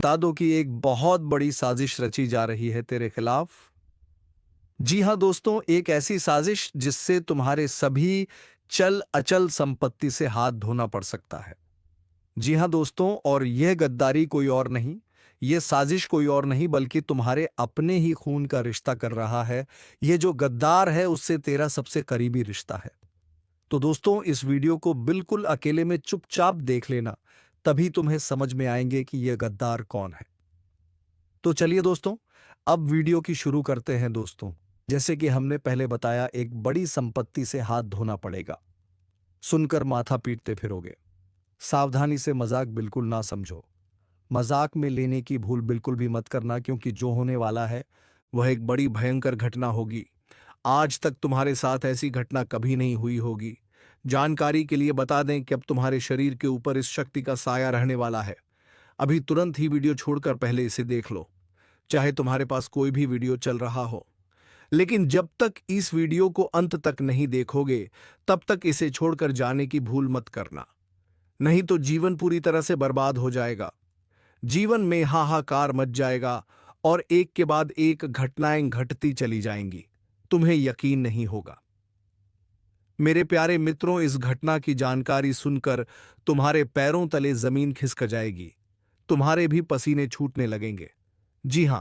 बता दो कि एक बहुत बड़ी साजिश रची जा रही है तेरे खिलाफ। जी हां दोस्तों, एक ऐसी साजिश जिससे तुम्हारे सभी चल अचल संपत्ति से हाथ धोना पड़ सकता है। जी हां दोस्तों, और यह गद्दारी कोई और नहीं, यह साजिश कोई और नहीं बल्कि तुम्हारे अपने ही खून का रिश्ता कर रहा है। यह जो गद्दार है उससे तेरा सबसे करीबी रिश्ता है। तो दोस्तों, इस वीडियो को बिल्कुल अकेले में चुपचाप देख लेना, तभी तुम्हें समझ में आएंगे कि यह गद्दार कौन है। तो चलिए दोस्तों, अब वीडियो की शुरू करते हैं दोस्तों। जैसे कि हमने पहले बताया, एक बड़ी संपत्ति से हाथ धोना पड़ेगा। सुनकर माथा पीटते फिरोगे। सावधानी से मजाक बिल्कुल ना समझो। मजाक में लेने की भूल बिल्कुल भी मत करना, क्योंकि जो होने वाला है वह एक बड़ी भयंकर घटना होगी। आज तक तुम्हारे साथ ऐसी घटना कभी नहीं हुई होगी। जानकारी के लिए बता दें कि अब तुम्हारे शरीर के ऊपर इस शक्ति का साया रहने वाला है। अभी तुरंत ही वीडियो छोड़कर पहले इसे देख लो, चाहे तुम्हारे पास कोई भी वीडियो चल रहा हो। लेकिन जब तक इस वीडियो को अंत तक नहीं देखोगे, तब तक इसे छोड़कर जाने की भूल मत करना, नहीं तो जीवन पूरी तरह से बर्बाद हो जाएगा। जीवन में हाहाकार मच जाएगा और एक के बाद एक घटनाएं घटती चली जाएंगी। तुम्हें यकीन नहीं होगा। मेरे प्यारे मित्रों, इस घटना की जानकारी सुनकर तुम्हारे पैरों तले जमीन खिसक जाएगी। तुम्हारे भी पसीने छूटने लगेंगे। जी हां,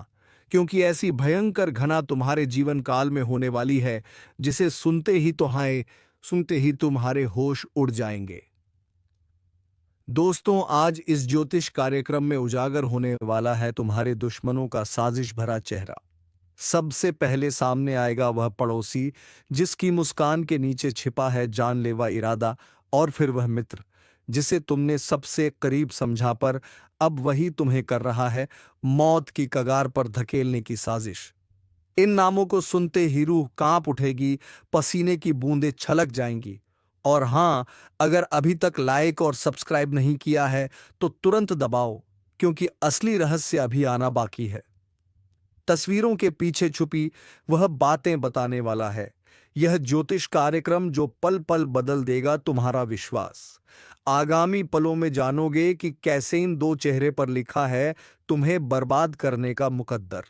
क्योंकि ऐसी भयंकर घटना तुम्हारे जीवन काल में होने वाली है, जिसे सुनते ही तुम्हारे होश उड़ जाएंगे। दोस्तों, आज इस ज्योतिष कार्यक्रम में उजागर होने वाला है तुम्हारे दुश्मनों का साजिश भरा चेहरा। सबसे पहले सामने आएगा वह पड़ोसी जिसकी मुस्कान के नीचे छिपा है जानलेवा इरादा, और फिर वह मित्र जिसे तुमने सबसे करीब समझा, पर अब वही तुम्हें कर रहा है मौत की कगार पर धकेलने की साजिश। इन नामों को सुनते ही रूह कांप उठेगी, पसीने की बूंदें छलक जाएंगी। और हां, अगर अभी तक लाइक और सब्सक्राइब नहीं किया है तो तुरंत दबाओ, क्योंकि असली रहस्य अभी आना बाकी है। तस्वीरों के पीछे छुपी वह बातें बताने वाला है यह ज्योतिष कार्यक्रम, जो पल पल बदल देगा तुम्हारा विश्वास। आगामी पलों में जानोगे कि कैसे इन दो चेहरे पर लिखा है तुम्हें बर्बाद करने का मुकद्दर।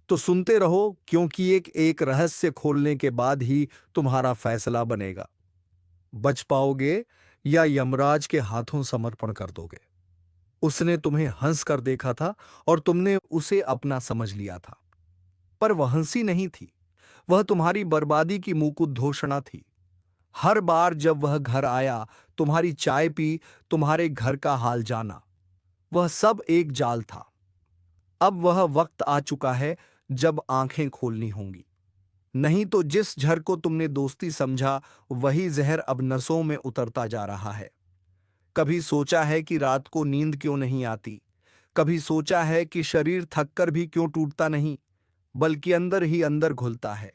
तो सुनते रहो, क्योंकि एक एक रहस्य खोलने के बाद ही तुम्हारा फैसला बनेगा। बच पाओगे या यमराज के हाथों समर्पण कर दोगे। उसने तुम्हें हंस कर देखा था और तुमने उसे अपना समझ लिया था, पर वह हंसी नहीं थी, वह तुम्हारी बर्बादी की मुकुट थी। हर बार जब वह घर आया, तुम्हारी चाय पी, तुम्हारे घर का हाल जाना, वह सब एक जाल था। अब वह वक्त आ चुका है जब आंखें खोलनी होंगी, नहीं तो जिस झर को तुमने दोस्ती समझा, वही जहर अब नसों में उतरता जा रहा है। कभी सोचा है कि रात को नींद क्यों नहीं आती? कभी सोचा है कि शरीर थककर भी क्यों टूटता नहीं, बल्कि अंदर ही अंदर घुलता है?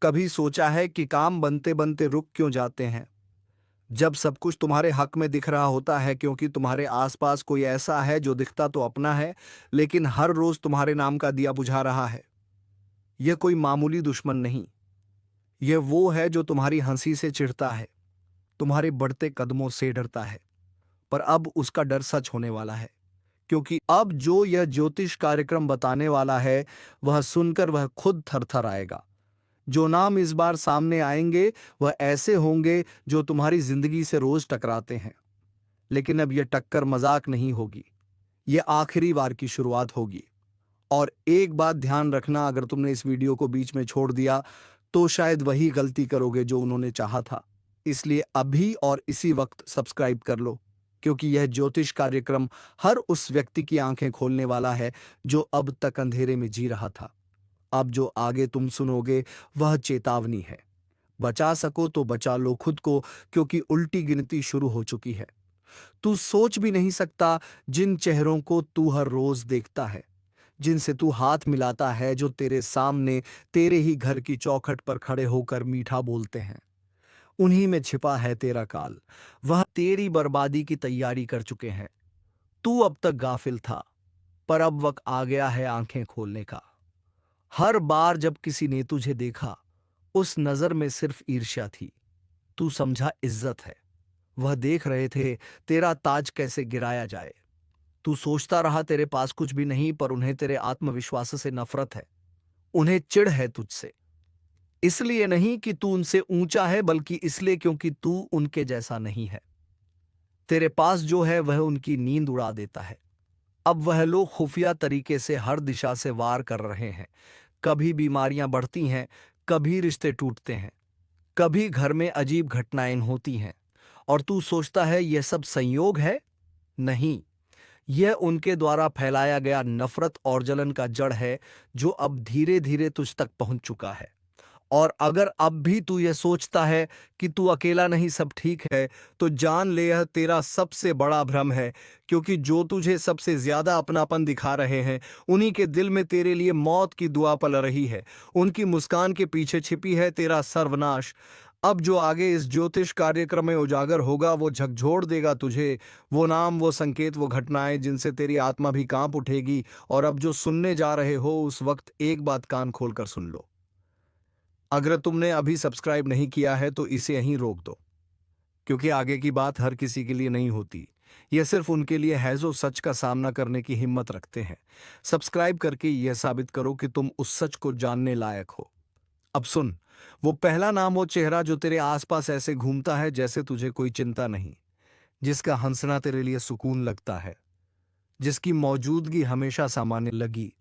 कभी सोचा है कि काम बनते बनते रुक क्यों जाते हैं, जब सब कुछ तुम्हारे हक में दिख रहा होता है? क्योंकि तुम्हारे आसपास कोई ऐसा है जो दिखता तो अपना है, लेकिन हर रोज तुम्हारे नाम का दिया बुझा रहा है। यह कोई मामूली दुश्मन नहीं, यह वो है जो तुम्हारी हंसी से चिढ़ता है, तुम्हारे बढ़ते कदमों से डरता है। पर अब उसका डर सच होने वाला है, क्योंकि अब जो यह ज्योतिष कार्यक्रम बताने वाला है, वह सुनकर वह खुद थरथर आएगा। जो नाम इस बार सामने आएंगे वह ऐसे होंगे जो तुम्हारी जिंदगी से रोज टकराते हैं, लेकिन अब यह टक्कर मजाक नहीं होगी, यह आखिरी बार की शुरुआत होगी। और एक बात ध्यान रखना, अगर तुमने इस वीडियो को बीच में छोड़ दिया तो शायद वही गलती करोगे जो उन्होंने चाहा था। इसलिए अभी और इसी वक्त सब्सक्राइब कर लो, क्योंकि यह ज्योतिष कार्यक्रम हर उस व्यक्ति की आंखें खोलने वाला है जो अब तक अंधेरे में जी रहा था। अब जो आगे तुम सुनोगे वह चेतावनी है। बचा सको तो बचा लो खुद को, क्योंकि उल्टी गिनती शुरू हो चुकी है। तू सोच भी नहीं सकता जिन चेहरों को तू हर रोज देखता है, जिनसे तू हाथ मिलाता है, जो तेरे सामने तेरे ही घर की चौखट पर खड़े होकर मीठा बोलते हैं, उन्हीं में छिपा है तेरा काल। वह तेरी बर्बादी की तैयारी कर चुके हैं। तू अब तक गाफिल था, पर अब वक्त आ गया है आंखें खोलने का। हर बार जब किसी ने तुझे देखा, उस नजर में सिर्फ ईर्ष्या थी। तू समझा इज्जत है। वह देख रहे थे तेरा ताज कैसे गिराया जाए। तू सोचता रहा तेरे पास कुछ भी नहीं, पर उन्हें तेरे आत्मविश्वास से नफरत है। उन्हें चिढ़ है तुझसे। इसलिए नहीं कि तू उनसे ऊंचा है, बल्कि इसलिए क्योंकि तू उनके जैसा नहीं है। तेरे पास जो है वह उनकी नींद उड़ा देता है। अब वह लोग खुफिया तरीके से हर दिशा से वार कर रहे हैं। कभी बीमारियां बढ़ती हैं, कभी रिश्ते टूटते हैं, कभी घर में अजीब घटनाएं होती हैं। और तू सोचता है यह सब संयोग है। नहीं, यह उनके द्वारा फैलाया गया नफरत और जलन का जड़ है, जो अब धीरे धीरे तुझ तक पहुंच चुका है। और अगर अब भी तू यह सोचता है कि तू अकेला नहीं, सब ठीक है, तो जान ले यह तेरा सबसे बड़ा भ्रम है। क्योंकि जो तुझे सबसे ज्यादा अपनापन दिखा रहे हैं, उन्हीं के दिल में तेरे लिए मौत की दुआ पल रही है। उनकी मुस्कान के पीछे छिपी है तेरा सर्वनाश। अब जो आगे इस ज्योतिष कार्यक्रम में उजागर होगा, वो झकझोर देगा तुझे। वो नाम, वो संकेत, वो घटनाएं जिनसे तेरी आत्मा भी कांप उठेगी। और अब जो सुनने जा रहे हो, उस वक्त एक बात कान खोलकर सुन लो। अगर तुमने अभी सब्सक्राइब नहीं किया है तो इसे यहीं रोक दो, क्योंकि आगे की बात हर किसी के लिए नहीं होती। यह सिर्फ उनके लिए है जो सच का सामना करने की हिम्मत रखते हैं। सब्सक्राइब करके यह साबित करो कि तुम उस सच को जानने लायक हो। अब सुन, वो पहला नाम, वो चेहरा जो तेरे आसपास ऐसे घूमता है जैसे तुझे कोई चिंता नहीं, जिसका हंसना तेरे लिए सुकून लगता है, जिसकी मौजूदगी हमेशा सामान्य लगी,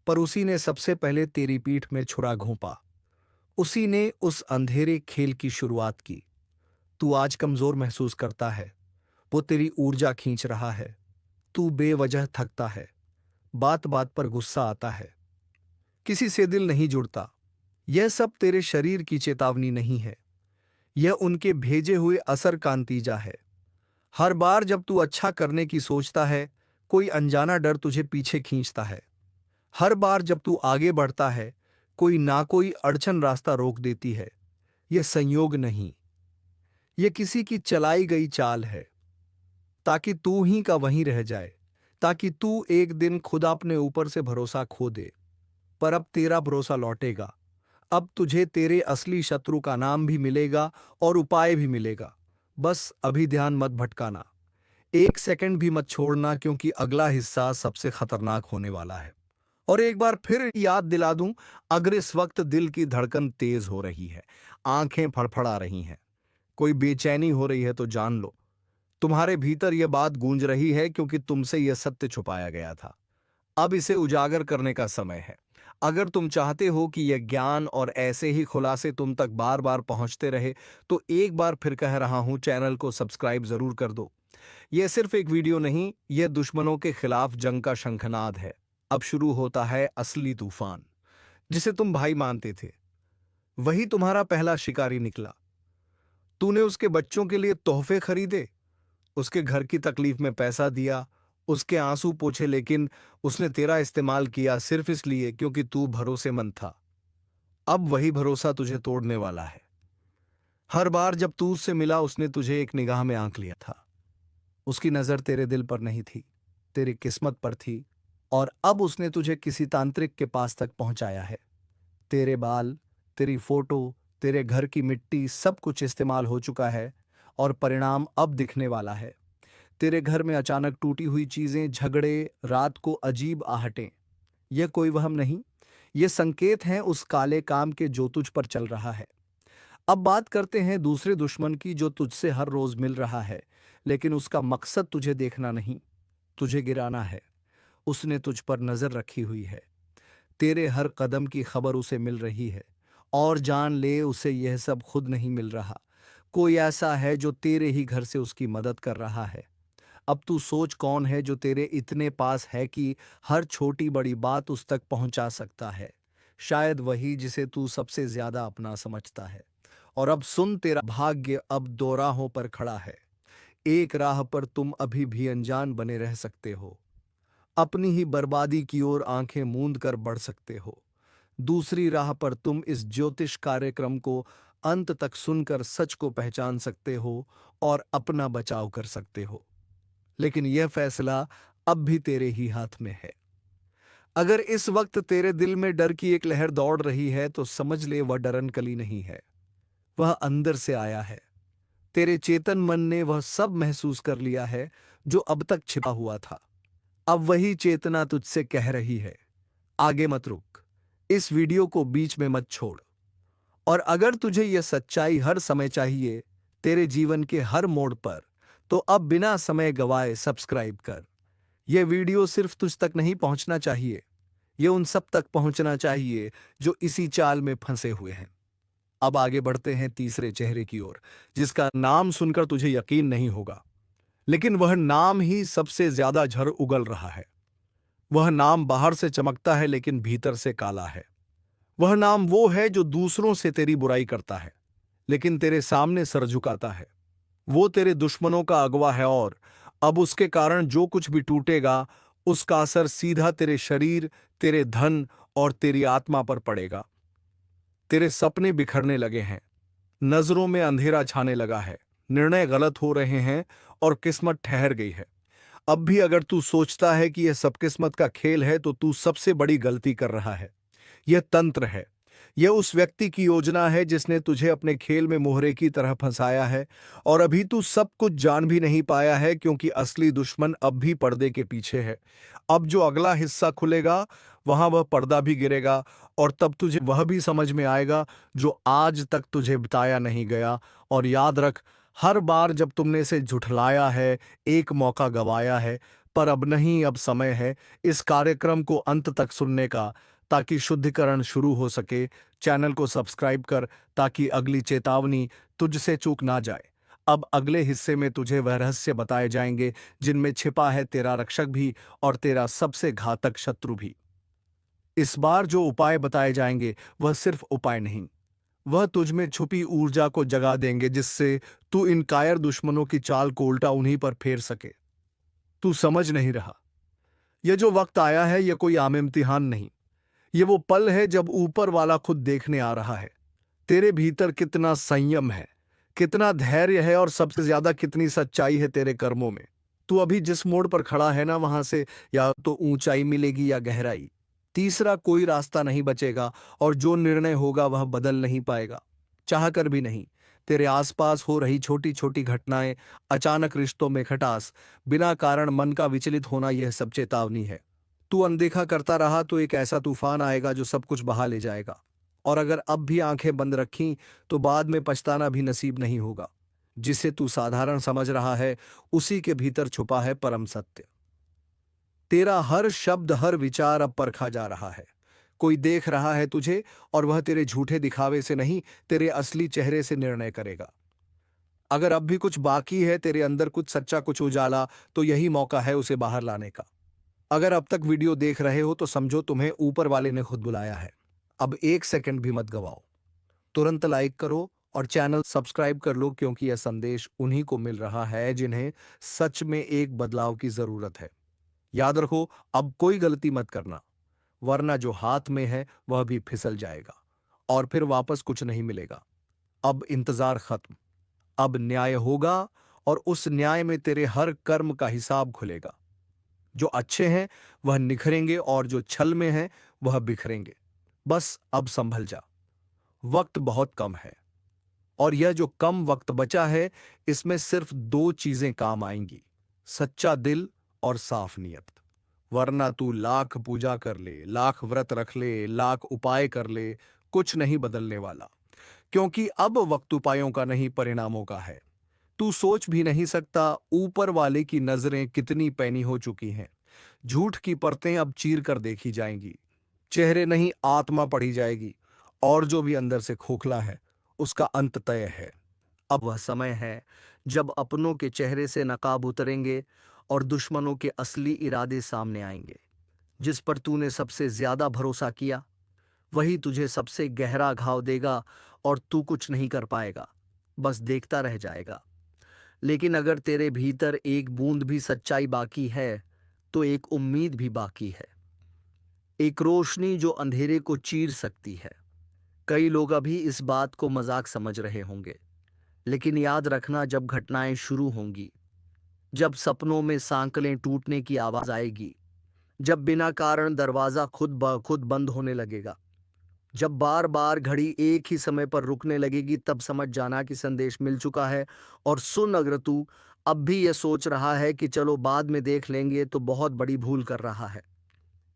पर उसी ने सबसे पहले तेरी पीठ में छुरा घोंपा। उसी ने उस अंधेरे खेल की शुरुआत की। तू आज कमजोर महसूस करता है, वो तेरी ऊर्जा खींच रहा है। तू बेवजह थकता है, बात बात पर गुस्सा आता है, किसी से दिल नहीं जुड़ता। यह सब तेरे शरीर की चेतावनी नहीं है, यह उनके भेजे हुए असर का नतीजा है। हर बार जब तू अच्छा करने की सोचता है, कोई अनजाना डर तुझे पीछे खींचता है। हर बार जब तू आगे बढ़ता है, कोई ना कोई अड़चन रास्ता रोक देती है। यह संयोग नहीं, यह किसी की चलाई गई चाल है, ताकि तू ही का वहीं रह जाए, ताकि तू एक दिन खुद अपने ऊपर से भरोसा खो दे। पर अब तेरा भरोसा लौटेगा। अब तुझे तेरे असली शत्रु का नाम भी मिलेगा और उपाय भी मिलेगा। बस अभी ध्यान मत भटकाना, एक सेकंड भी मत छोड़ना, क्योंकि अगला हिस्सा सबसे खतरनाक होने वाला है। और एक बार फिर याद दिला दूं, अगर इस वक्त दिल की धड़कन तेज हो रही है, आंखें फड़फड़ा रही हैं, कोई बेचैनी हो रही है, तो जान लो तुम्हारे भीतर यह बात गूंज रही है, क्योंकि तुमसे यह सत्य छुपाया गया था। अब इसे उजागर करने का समय है। अगर तुम चाहते हो कि यह ज्ञान और ऐसे ही खुलासे तुम तक बार बार पहुंचते रहे, तो एक बार फिर कह रहा हूं, चैनल को सब्सक्राइब जरूर कर दो। यह सिर्फ एक वीडियो नहीं, यह दुश्मनों के खिलाफ जंग का शंखनाद है। अब शुरू होता है असली तूफान। जिसे तुम भाई मानते थे, वही तुम्हारा पहला शिकारी निकला। तूने उसके बच्चों के लिए तोहफे खरीदे, उसके घर की तकलीफ में पैसा दिया, उसके आंसू पोंछे, लेकिन उसने तेरा इस्तेमाल किया सिर्फ इसलिए क्योंकि तू भरोसेमंद था। अब वही भरोसा तुझे तोड़ने वाला है। हर बार जब तू उससे मिला, उसने तुझे एक निगाह में आंक लिया था। उसकी नजर तेरे दिल पर नहीं थी, तेरी किस्मत पर थी। और अब उसने तुझे किसी तांत्रिक के पास तक पहुंचाया है। तेरे बाल, तेरी फोटो, तेरे घर की मिट्टी, सब कुछ इस्तेमाल हो चुका है, और परिणाम अब दिखने वाला है। तेरे घर में अचानक टूटी हुई चीजें, झगड़े, रात को अजीब आहटें। यह कोई वहम नहीं, ये संकेत हैं उस काले काम के जो तुझ पर चल रहा है। अब बात करते हैं दूसरे दुश्मन की, जो तुझसे हर रोज मिल रहा है, लेकिन उसका मकसद तुझे देखना नहीं, तुझे गिराना है। उसने तुझ पर नजर रखी हुई है, तेरे हर कदम की खबर उसे मिल रही है। और जान ले, उसे यह सब खुद नहीं मिल रहा, कोई ऐसा है जो तेरे ही घर से उसकी मदद कर रहा है। अब तू सोच, कौन है जो तेरे इतने पास है कि हर छोटी बड़ी बात उस तक पहुंचा सकता है? शायद वही जिसे तू सबसे ज्यादा अपना समझता है। और अब सुन, तेरा भाग्य अब दो राहों पर खड़ा है। एक राह पर तुम अभी भी अनजान बने रह सकते हो, अपनी ही बर्बादी की ओर आंखें मूंद कर बढ़ सकते हो। दूसरी राह पर तुम इस ज्योतिष कार्यक्रम को अंत तक सुनकर सच को पहचान सकते हो और अपना बचाव कर सकते हो। लेकिन यह फैसला अब भी तेरे ही हाथ में है। अगर इस वक्त तेरे दिल में डर की एक लहर दौड़ रही है, तो समझ ले वह डर नकली नहीं है, वह अंदर से आया है। तेरे चेतन मन ने वह सब महसूस कर लिया है जो अब तक छिपा हुआ था। अब वही चेतना तुझसे कह रही है, आगे मत रुक, इस वीडियो को बीच में मत छोड़। और अगर तुझे यह सच्चाई हर समय चाहिए, तेरे जीवन के हर मोड़ पर, तो अब बिना समय गवाए सब्सक्राइब कर। यह वीडियो सिर्फ तुझ तक नहीं पहुंचना चाहिए, यह उन सब तक पहुंचना चाहिए जो इसी चाल में फंसे हुए हैं। अब आगे बढ़ते हैं तीसरे चेहरे की ओर, जिसका नाम सुनकर तुझे यकीन नहीं होगा, लेकिन वह नाम ही सबसे ज्यादा झड़ उगल रहा है। वह नाम बाहर से चमकता है लेकिन भीतर से काला है। वह नाम वो है जो दूसरों से तेरी बुराई करता है लेकिन तेरे सामने सर झुकाता है। वो तेरे दुश्मनों का अगवा है और अब उसके कारण जो कुछ भी टूटेगा, उसका असर सीधा तेरे शरीर, तेरे धन और तेरी आत्मा पर पड़ेगा। तेरे सपने बिखरने लगे हैं, नजरों में अंधेरा छाने लगा है, निर्णय गलत हो रहे हैं और किस्मत ठहर गई है। अब भी अगर तू सोचता है कि यह सब किस्मत का खेल है, तो तू सबसे बड़ी गलती कर रहा है। यह तंत्र है। यह उस व्यक्ति की योजना है जिसने तुझे अपने खेल में मोहरे की तरह फंसाया है, और अभी तू सब कुछ जान भी नहीं पाया है, क्योंकि असली दुश्मन अब भी पर्दे के पीछे है। अब जो अगला हिस्सा खुलेगा, वहां वह पर्दा भी गिरेगा, और तब तुझे वह भी समझ में आएगा जो आज तक तुझे बताया नहीं गया। और याद रख, हर बार जब तुमने इसे झुठलाया है, एक मौका गवाया है, पर अब नहीं, अब समय है इस कार्यक्रम को अंत तक सुनने का, ताकि शुद्धिकरण शुरू हो सके। चैनल को सब्सक्राइब कर ताकि अगली चेतावनी तुझसे चूक ना जाए। अब अगले हिस्से में तुझे वह रहस्य बताए जाएंगे जिनमें छिपा है तेरा रक्षक भी और तेरा सबसे घातक शत्रु भी। इस बार जो उपाय बताए जाएंगे वह सिर्फ उपाय नहीं, वह तुझ में छुपी ऊर्जा को जगा देंगे, जिससे तू इन कायर दुश्मनों की चाल को उल्टा उन्हीं पर फेर सके। तू समझ नहीं रहा, यह जो वक्त आया है यह कोई आम इम्तिहान नहीं, ये वो पल है जब ऊपर वाला खुद देखने आ रहा है तेरे भीतर कितना संयम है, कितना धैर्य है, और सबसे ज्यादा कितनी सच्चाई है तेरे कर्मों में। तू अभी जिस मोड़ पर खड़ा है ना, वहां से या तो ऊंचाई मिलेगी या गहराई। तीसरा कोई रास्ता नहीं बचेगा, और जो निर्णय होगा वह बदल नहीं पाएगा, चाह कर भी नहीं। तेरे आसपास हो रही छोटी छोटी घटनाएं, अचानक रिश्तों में खटास, बिना कारण मन का विचलित होना, यह सब चेतावनी है। तू अनदेखा करता रहा तो एक ऐसा तूफान आएगा जो सब कुछ बहा ले जाएगा, और अगर अब भी आंखें बंद रखीं तो बाद में पछताना भी नसीब नहीं होगा। जिसे तू साधारण समझ रहा है, उसी के भीतर छुपा है परम सत्य। तेरा हर शब्द, हर विचार अब परखा जा रहा है। कोई देख रहा है तुझे, और वह तेरे झूठे दिखावे से नहीं, तेरे असली चेहरे से निर्णय करेगा। अगर अब भी कुछ बाकी है, तेरे अंदर कुछ सच्चा, कुछ उजाला, तो यही मौका है उसे बाहर लाने का। अगर अब तक वीडियो देख रहे हो तो समझो तुम्हें ऊपर वाले ने खुद बुलाया है। अब एक सेकंड भी मत गवाओ, तुरंत लाइक करो और चैनल सब्सक्राइब कर लो, क्योंकि यह संदेश उन्हीं को मिल रहा है जिन्हें सच में एक बदलाव की जरूरत है। याद रखो, अब कोई गलती मत करना, वरना जो हाथ में है वह भी फिसल जाएगा और फिर वापस कुछ नहीं मिलेगा। अब इंतजार खत्म, अब न्याय होगा, और उस न्याय में तेरे हर कर्म का हिसाब खुलेगा। जो अच्छे हैं वह निखरेंगे, और जो छल में हैं वह बिखरेंगे। बस अब संभल जा, वक्त बहुत कम है, और यह जो कम वक्त बचा है, इसमें सिर्फ दो चीजें काम आएंगी, सच्चा दिल और साफ नियत। वरना तू लाख पूजा कर ले, लाख व्रत रख ले, लाख उपाय कर ले, कुछ नहीं बदलने वाला, क्योंकि अब वक्त उपायों का नहीं, परिणामों का है। तू सोच भी नहीं सकता ऊपर वाले की नजरें कितनी पैनी हो चुकी हैं। झूठ की परतें अब चीर कर देखी जाएंगी, चेहरे नहीं, आत्मा पढ़ी जाएगी, और जो भी अंदर से खोखला है उसका अंत तय है। अब वह समय है जब अपनों के चेहरे से नकाब उतरेंगे और दुश्मनों के असली इरादे सामने आएंगे। जिस पर तूने सबसे ज्यादा भरोसा किया, वही तुझे सबसे गहरा घाव देगा, और तू कुछ नहीं कर पाएगा, बस देखता रह जाएगा। लेकिन अगर तेरे भीतर एक बूंद भी सच्चाई बाकी है, तो एक उम्मीद भी बाकी है, एक रोशनी जो अंधेरे को चीर सकती है। कई लोग अभी इस बात को मजाक समझ रहे होंगे, लेकिन याद रखना, जब घटनाएं शुरू होंगी, जब सपनों में सांकलें टूटने की आवाज आएगी, जब बिना कारण दरवाजा खुद ब खुद बंद होने लगेगा, जब बार बार घड़ी एक ही समय पर रुकने लगेगी, तब समझ जाना कि संदेश मिल चुका है। और सुन, अगर तू अब भी यह सोच रहा है कि चलो बाद में देख लेंगे, तो बहुत बड़ी भूल कर रहा है।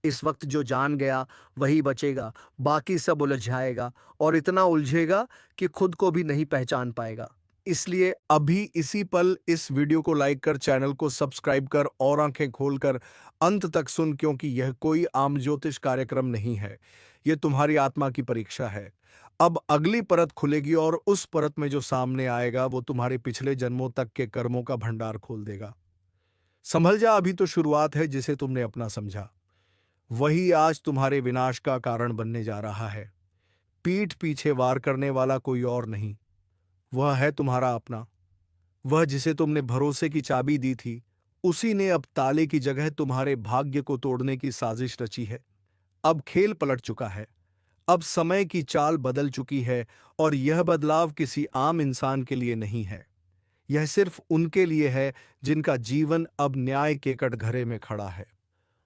इस वक्त जो जान गया वही बचेगा, बाकी सब उलझ जाएगा और इतना उलझेगा कि खुद को भी नहीं पहचान पाएगा। इसलिए अभी इसी पल इस वीडियो को लाइक कर, चैनल को सब्सक्राइब कर और आंखें खोलकर अंत तक सुन, क्योंकि यह कोई आम ज्योतिष कार्यक्रम नहीं है। यह तुम्हारी आत्मा की परीक्षा है। अब अगली परत खुलेगी और उस परत में जो सामने आएगा वो तुम्हारे पिछले जन्मों तक के कर्मों का भंडार खोल देगा। संभल जा, अभी तो शुरुआत है। जिसे तुमने अपना समझा वही आज तुम्हारे विनाश का कारण बनने जा रहा है। पीठ पीछे वार करने वाला कोई और नहीं, वह है तुम्हारा अपना। वह जिसे तुमने भरोसे की चाबी दी थी, उसी ने अब ताले की जगह तुम्हारे भाग्य को तोड़ने की साजिश रची है। अब खेल पलट चुका है। अब समय की चाल बदल चुकी है और यह बदलाव किसी आम इंसान के लिए नहीं है। यह सिर्फ उनके लिए है जिनका जीवन अब न्याय के कटघरे में खड़ा है।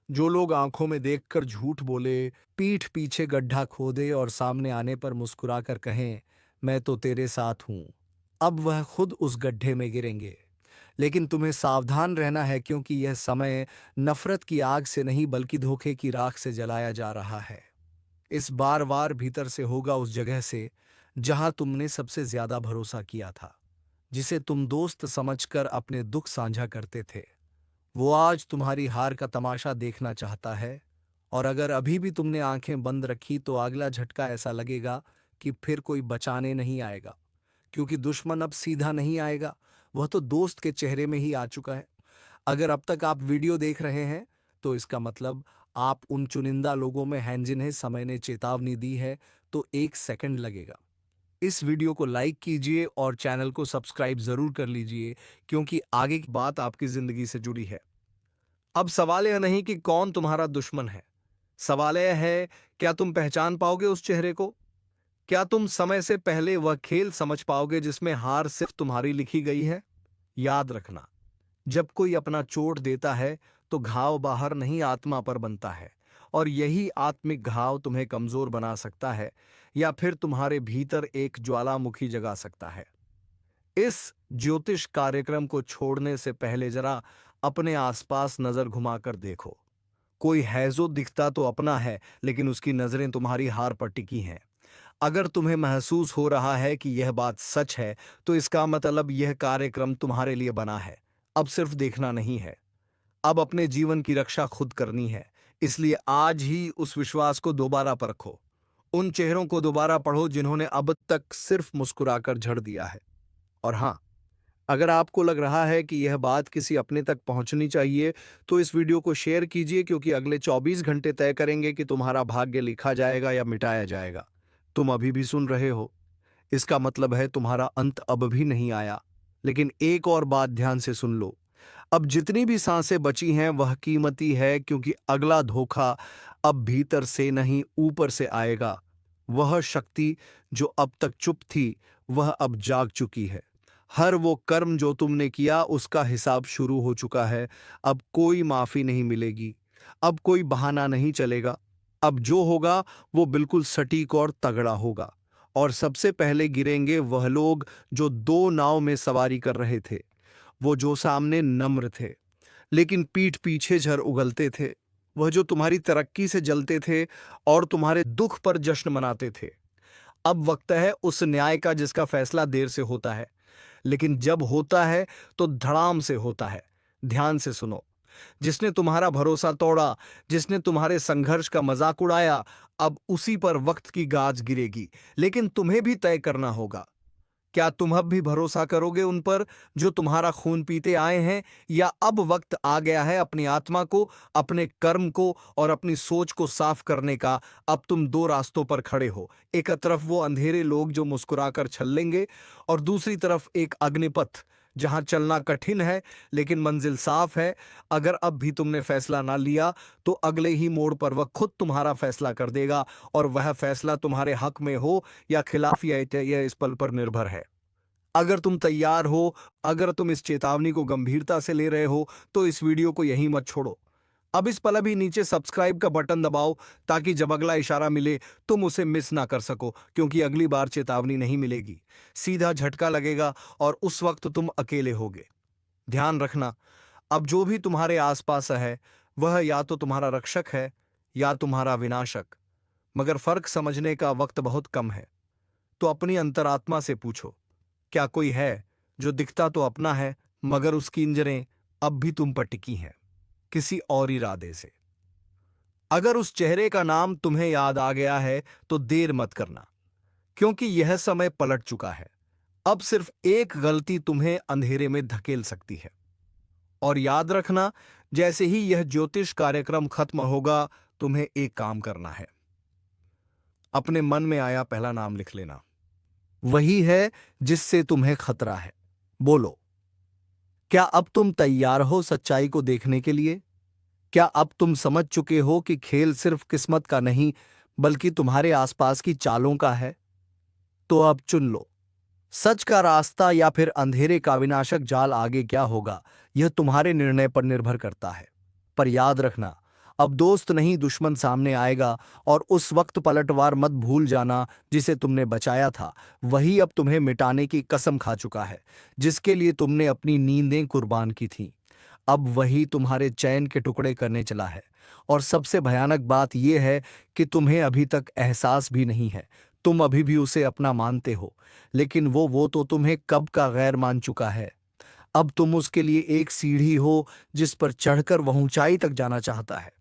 जो लोग आंखों में देखकर झूठ बोले, पीठ पीछे गड्ढा खोदे और सामने आने पर मुस्कुराकर कहें, मैं तो तेरे साथ हूं, अब वह खुद उस गड्ढे में गिरेंगे। लेकिन तुम्हें सावधान रहना है, क्योंकि यह समय नफरत की आग से नहीं बल्कि धोखे की राख से जलाया जा रहा है। इस बार वार भीतर से होगा, उस जगह से जहां तुमने सबसे ज्यादा भरोसा किया था, जिसे तुम दोस्त समझकर अपने दुख साझा करते थे। वो आज तुम्हारी हार का तमाशा देखना चाहता है। और अगर अभी भी तुमने आंखें बंद रखी तो अगला झटका ऐसा लगेगा कि फिर कोई बचाने नहीं आएगा, क्योंकि दुश्मन अब सीधा नहीं आएगा, वह तो दोस्त के चेहरे में ही आ चुका है। अगर अब तक आप वीडियो देख रहे हैं तो इसका मतलब आप उन चुनिंदा लोगों में हैं जिन्हें समय ने चेतावनी दी है। तो 1 सेकंड लगेगा। इस वीडियो को लाइक कीजिए और चैनल को सब्सक्राइब जरूर कर लीजिए, क्योंकि आगे की बात आपकी जिंदगी से जुड़ी है। अब सवाल यह नहीं कि कौन तुम्हारा दुश्मन है, सवाल यह है, क्या तुम पहचान पाओगे उस चेहरे को? क्या तुम समय से पहले वह खेल समझ पाओगे जिसमें हार सिर्फ तुम्हारी लिखी गई है? याद रखना, जब कोई अपना चोट देता है तो घाव बाहर नहीं, आत्मा पर बनता है। और यही आत्मिक घाव तुम्हें कमजोर बना सकता है या फिर तुम्हारे भीतर एक ज्वालामुखी जगा सकता है। इस ज्योतिष कार्यक्रम को छोड़ने से पहले जरा अपने आसपास नजर घुमाकर देखो। कोई है जो दिखता तो अपना है, लेकिन उसकी नजरें तुम्हारी हार पर टिकी हैं। अगर तुम्हें महसूस हो रहा है कि यह बात सच है, तो इसका मतलब यह कार्यक्रम तुम्हारे लिए बना है। अब सिर्फ देखना नहीं है, अब अपने जीवन की रक्षा खुद करनी है। इसलिए आज ही उस विश्वास को दोबारा परखो। उन चेहरों को दोबारा पढ़ो जिन्होंने अब तक सिर्फ मुस्कुराकर झड़ दिया है। और हाँ, अगर आपको लग रहा है कि यह बात किसी अपने तक पहुंचनी चाहिए, तो इस वीडियो को शेयर कीजिए, क्योंकि अगले 24 घंटे तय करेंगे कि तुम्हारा भाग्य लिखा जाएगा या मिटाया जाएगा। तुम अभी भी सुन रहे हो, इसका मतलब है तुम्हारा अंत अब भी नहीं आया। लेकिन एक और बात ध्यान से सुन लो, अब जितनी भी सांसें बची हैं वह कीमती है, क्योंकि अगला धोखा अब भीतर से नहीं ऊपर से आएगा। वह शक्ति जो अब तक चुप थी, वह अब जाग चुकी है। हर वो कर्म जो तुमने किया उसका हिसाब शुरू हो चुका है। अब कोई माफी नहीं मिलेगी, अब कोई बहाना नहीं चलेगा। अब जो होगा वो बिल्कुल सटीक और तगड़ा होगा। और सबसे पहले गिरेंगे वह लोग जो दो नाव में सवारी कर रहे थे, वो जो सामने नम्र थे लेकिन पीठ पीछे झर उगलते थे, वह जो तुम्हारी तरक्की से जलते थे और तुम्हारे दुख पर जश्न मनाते थे। अब वक्त है उस न्याय का जिसका फैसला देर से होता है, लेकिन जब होता है तो धड़ाम से होता है। ध्यान से सुनो, जिसने तुम्हारा भरोसा तोड़ा, जिसने तुम्हारे संघर्ष का मजाक उड़ाया, अब उसी पर वक्त की गाज गिरेगी। लेकिन तुम्हें भी तय करना होगा, क्या तुम अब भी भरोसा करोगे उन पर जो तुम्हारा खून पीते आए हैं, या अब वक्त आ गया है अपनी आत्मा को, अपने कर्म को और अपनी सोच को साफ करने का? अब तुम दो रास्तों पर खड़े हो, एक तरफ वो अंधेरे लोग जो मुस्कुराकर छल्लेंगे, और दूसरी तरफ एक अग्निपथ जहां चलना कठिन है लेकिन मंजिल साफ है। अगर अब भी तुमने फैसला ना लिया तो अगले ही मोड़ पर वह खुद तुम्हारा फैसला कर देगा, और वह फैसला तुम्हारे हक में हो या खिलाफ, यह इस पल पर निर्भर है। अगर तुम तैयार हो, अगर तुम इस चेतावनी को गंभीरता से ले रहे हो, तो इस वीडियो को यहीं मत छोड़ो। अब इस पल अभी नीचे सब्सक्राइब का बटन दबाओ, ताकि जब अगला इशारा मिले तुम उसे मिस ना कर सको, क्योंकि अगली बार चेतावनी नहीं मिलेगी, सीधा झटका लगेगा और उस वक्त तुम अकेले होगे। ध्यान रखना, अब जो भी तुम्हारे आसपास है वह या तो तुम्हारा रक्षक है या तुम्हारा विनाशक, मगर फर्क समझने का वक्त बहुत कम है। तो अपनी अंतरात्मा से पूछो, क्या कोई है जो दिखता तो अपना है मगर उसकी इंजरें अब भी तुम पर टिकी हैं, किसी और इरादे से। अगर उस चेहरे का नाम तुम्हें याद आ गया है तो देर मत करना, क्योंकि यह समय पलट चुका है। अब सिर्फ एक गलती तुम्हें अंधेरे में धकेल सकती है। और याद रखना, जैसे ही यह ज्योतिष कार्यक्रम खत्म होगा, तुम्हें एक काम करना है। अपने मन में आया पहला नाम लिख लेना, वही है जिससे तुम्हें खतरा है। बोलो, क्या अब तुम तैयार हो सच्चाई को देखने के लिए? क्या अब तुम समझ चुके हो कि खेल सिर्फ किस्मत का नहीं, बल्कि तुम्हारे आसपास की चालों का है? तो अब चुन लो, सच का रास्ता या फिर अंधेरे का विनाशक जाल। आगे क्या होगा यह तुम्हारे निर्णय पर निर्भर करता है। पर याद रखना, अब दोस्त नहीं दुश्मन सामने आएगा, और उस वक्त पलटवार मत भूल जाना जिसे तुमने बचाया था। वही अब तुम्हें मिटाने की कसम खा चुका है, जिसके लिए तुमने अपनी नींदें कुर्बान की थीं। अब वही तुम्हारे चैन के टुकड़े करने चला है। और सबसे भयानक बात यह है कि तुम्हें अभी तक एहसास भी नहीं है। तुम अभी भी उसे अपना मानते हो, लेकिन वो तो तुम्हें कब का गैर मान चुका है। अब तुम उसके लिए एक सीढ़ी हो जिस पर चढ़कर वह ऊंचाई तक जाना चाहता है।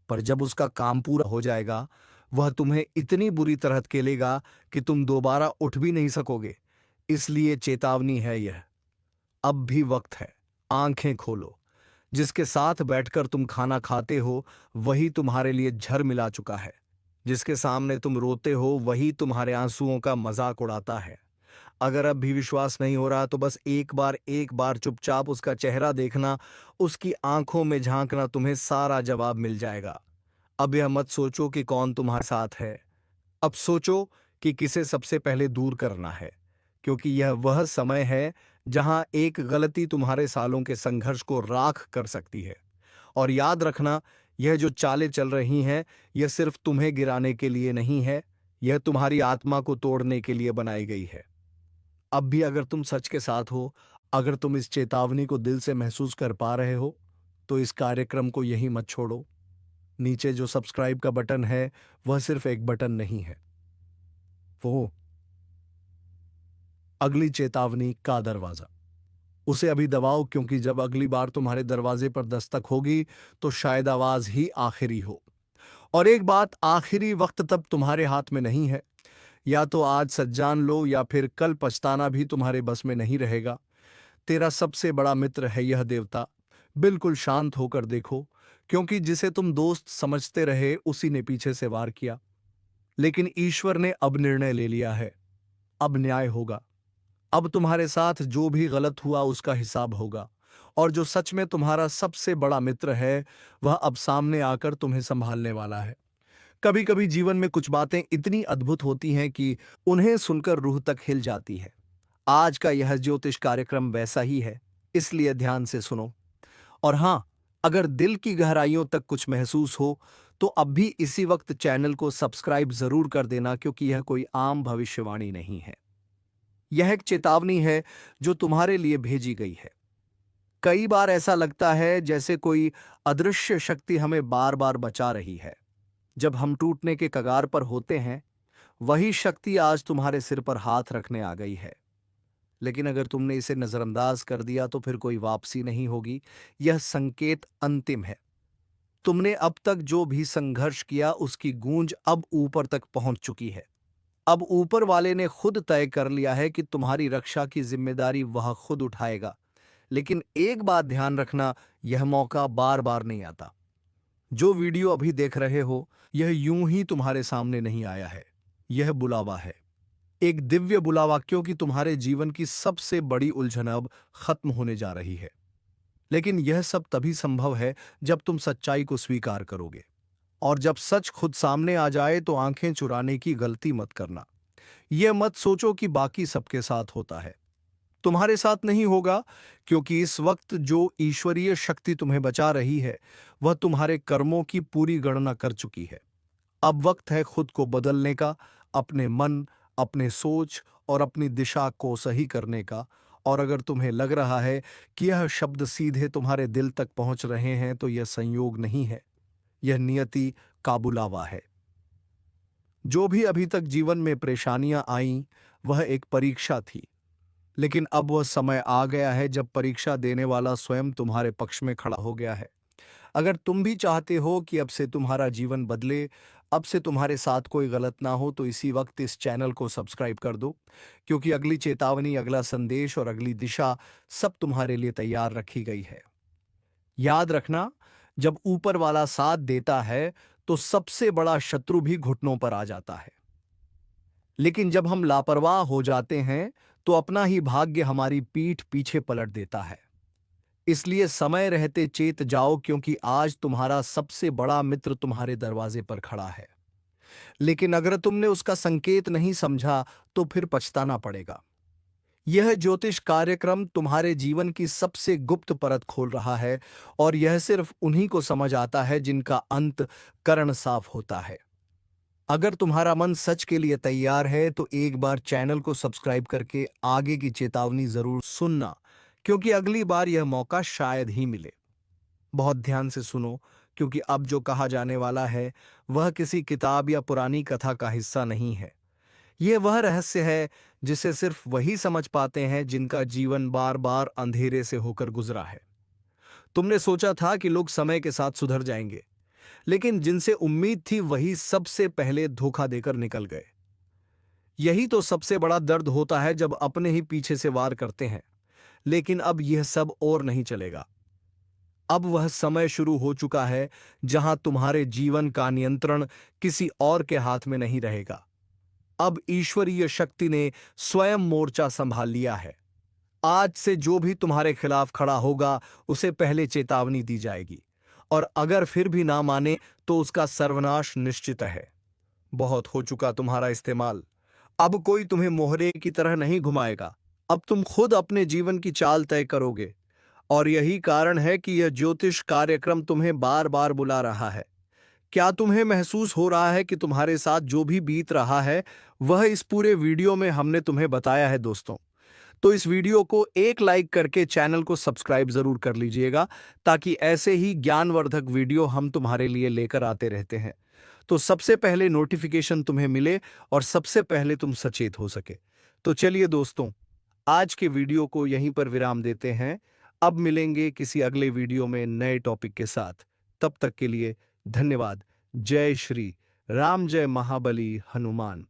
पर जब उसका काम पूरा हो जाएगा, वह तुम्हें इतनी बुरी तरह धकेलेगा कि तुम दोबारा उठ भी नहीं सकोगे। इसलिए चेतावनी है यह, अब भी वक्त है। आंखें खोलो, जिसके साथ बैठकर तुम खाना खाते हो वही तुम्हारे लिए झर मिला चुका है। जिसके सामने तुम रोते हो वही तुम्हारे आंसुओं का मजाक उड़ाता है। अगर अब भी विश्वास नहीं हो रहा तो बस एक बार चुपचाप उसका चेहरा देखना, उसकी आंखों में झांकना, तुम्हें सारा जवाब मिल जाएगा। अब यह मत सोचो कि कौन तुम्हारे साथ है, अब सोचो कि किसे सबसे पहले दूर करना है, क्योंकि यह वह समय है जहां एक गलती तुम्हारे सालों के संघर्ष को राख कर सकती है। और याद रखना, यह जो चालें चल रही हैं, यह सिर्फ तुम्हें गिराने के लिए नहीं है, यह तुम्हारी आत्मा को तोड़ने के लिए बनाई गई है। अब भी अगर तुम सच के साथ हो, अगर तुम इस चेतावनी को दिल से महसूस कर पा रहे हो, तो इस कार्यक्रम को यहीं मत छोड़ो। नीचे जो सब्सक्राइब का बटन है, वह सिर्फ एक बटन नहीं है, वो अगली चेतावनी का दरवाजा। उसे अभी दबाओ, क्योंकि जब अगली बार तुम्हारे दरवाजे पर दस्तक होगी तो शायद आवाज ही आखिरी हो। और एक बात, आखिरी वक्त तब तुम्हारे हाथ में नहीं है। या तो आज सच जान लो या फिर कल पछताना भी तुम्हारे बस में नहीं रहेगा। तेरा सबसे बड़ा मित्र है यह देवता। बिल्कुल शांत होकर देखो, क्योंकि जिसे तुम दोस्त समझते रहे उसी ने पीछे से वार किया। लेकिन ईश्वर ने अब निर्णय ले लिया है, अब न्याय होगा। अब तुम्हारे साथ जो भी गलत हुआ उसका हिसाब होगा। और जो सच में तुम्हारा सबसे बड़ा मित्र है, वह अब सामने आकर तुम्हें संभालने वाला है। कभी कभी जीवन में कुछ बातें इतनी अद्भुत होती हैं कि उन्हें सुनकर रूह तक हिल जाती है। आज का यह ज्योतिष कार्यक्रम वैसा ही है, इसलिए ध्यान से सुनो। और हाँ, अगर दिल की गहराइयों तक कुछ महसूस हो तो अब भी इसी वक्त चैनल को सब्सक्राइब जरूर कर देना, क्योंकि यह कोई आम भविष्यवाणी नहीं है। यह एक चेतावनी है जो तुम्हारे लिए भेजी गई है। कई बार ऐसा लगता है जैसे कोई अदृश्य शक्ति हमें बार बार बचा रही है। जब हम टूटने के कगार पर होते हैं, वही शक्ति आज तुम्हारे सिर पर हाथ रखने आ गई है। लेकिन अगर तुमने इसे नजरअंदाज कर दिया तो फिर कोई वापसी नहीं होगी। यह संकेत अंतिम है। तुमने अब तक जो भी संघर्ष किया उसकी गूंज अब ऊपर तक पहुंच चुकी है। अब ऊपर वाले ने खुद तय कर लिया है कि तुम्हारी रक्षा की जिम्मेदारी वह खुद उठाएगा। लेकिन एक बात ध्यान रखना, यह मौका बार बार नहीं आता। जो वीडियो अभी देख रहे हो, यह यूं ही तुम्हारे सामने नहीं आया है। यह बुलावा है, एक दिव्य बुलावा, क्योंकि तुम्हारे जीवन की सबसे बड़ी उलझन अब खत्म होने जा रही है। लेकिन यह सब तभी संभव है जब तुम सच्चाई को स्वीकार करोगे। और जब सच खुद सामने आ जाए तो आंखें चुराने की गलती मत करना। यह मत सोचो कि बाकी सबके साथ होता है, तुम्हारे साथ नहीं होगा। क्योंकि इस वक्त जो ईश्वरीय शक्ति तुम्हें बचा रही है, वह तुम्हारे कर्मों की पूरी गणना कर चुकी है। अब वक्त है खुद को बदलने का, अपने मन, अपने सोच और अपनी दिशा को सही करने का। और अगर तुम्हें लग रहा है कि यह शब्द सीधे तुम्हारे दिल तक पहुंच रहे हैं तो यह संयोग नहीं है, यह नियति का बुलावा है। जो भी अभी तक जीवन में परेशानियां आईं, वह एक परीक्षा थी, लेकिन अब वह समय आ गया है जब परीक्षा देने वाला स्वयं तुम्हारे पक्ष में खड़ा हो गया है। अगर तुम भी चाहते हो कि अब से तुम्हारा जीवन बदले, अब से तुम्हारे साथ कोई गलत ना हो, तो इसी वक्त इस चैनल को सब्सक्राइब कर दो, क्योंकि अगली चेतावनी, अगला संदेश और अगली दिशा सब तुम्हारे लिए तैयार रखी गई है। याद रखना, जब ऊपर वाला साथ देता है तो सबसे बड़ा शत्रु भी घुटनों पर आ जाता है, लेकिन जब हम लापरवाह हो जाते हैं तो अपना ही भाग्य हमारी पीठ पीछे पलट देता है। इसलिए समय रहते चेत जाओ, क्योंकि आज तुम्हारा सबसे बड़ा मित्र तुम्हारे दरवाजे पर खड़ा है। लेकिन अगर तुमने उसका संकेत नहीं समझा तो फिर पछताना पड़ेगा। यह ज्योतिष कार्यक्रम तुम्हारे जीवन की सबसे गुप्त परत खोल रहा है, और यह सिर्फ उन्हीं को समझ आता है जिनका अंत कर्ण साफ होता है। अगर तुम्हारा मन सच के लिए तैयार है तो एक बार चैनल को सब्सक्राइब करके आगे की चेतावनी जरूर सुनना, क्योंकि अगली बार यह मौका शायद ही मिले। बहुत ध्यान से सुनो, क्योंकि अब जो कहा जाने वाला है वह किसी किताब या पुरानी कथा का हिस्सा नहीं है। यह वह रहस्य है जिसे सिर्फ वही समझ पाते हैं जिनका जीवन बार बार अंधेरे से होकर गुजरा है। तुमने सोचा था कि लोग समय के साथ सुधर जाएंगे, लेकिन जिनसे उम्मीद थी वही सबसे पहले धोखा देकर निकल गए। यही तो सबसे बड़ा दर्द होता है जब अपने ही पीछे से वार करते हैं। लेकिन अब यह सब और नहीं चलेगा। अब वह समय शुरू हो चुका है जहां तुम्हारे जीवन का नियंत्रण किसी और के हाथ में नहीं रहेगा। अब ईश्वरीय शक्ति ने स्वयं मोर्चा संभाल लिया है। आज से जो भी तुम्हारे खिलाफ खड़ा होगा उसे पहले चेतावनी दी जाएगी, और अगर फिर भी ना माने तो उसका सर्वनाश निश्चित है। बहुत हो चुका तुम्हारा इस्तेमाल। अब कोई तुम्हें मोहरे की तरह नहीं घुमाएगा। अब तुम खुद अपने जीवन की चाल तय करोगे, और यही कारण है कि यह ज्योतिष कार्यक्रम तुम्हें बार बार बुला रहा है। क्या तुम्हें महसूस हो रहा है कि तुम्हारे साथ जो भी बीत रहा है वह इस पूरे वीडियो में हमने तुम्हें बताया है दोस्तों? तो इस वीडियो को एक लाइक करके चैनल को सब्सक्राइब जरूर कर लीजिएगा, ताकि ऐसे ही ज्ञानवर्धक वीडियो हम तुम्हारे लिए लेकर आते रहते हैं। तो सबसे पहले नोटिफिकेशन तुम्हें मिले और सबसे पहले तुम सचेत हो सके। तो चलिए दोस्तों, आज के वीडियो को यहीं पर विराम देते हैं। अब मिलेंगे किसी अगले वीडियो में नए टॉपिक के साथ। तब तक के लिए धन्यवाद। जय श्री राम, जय महाबली हनुमान।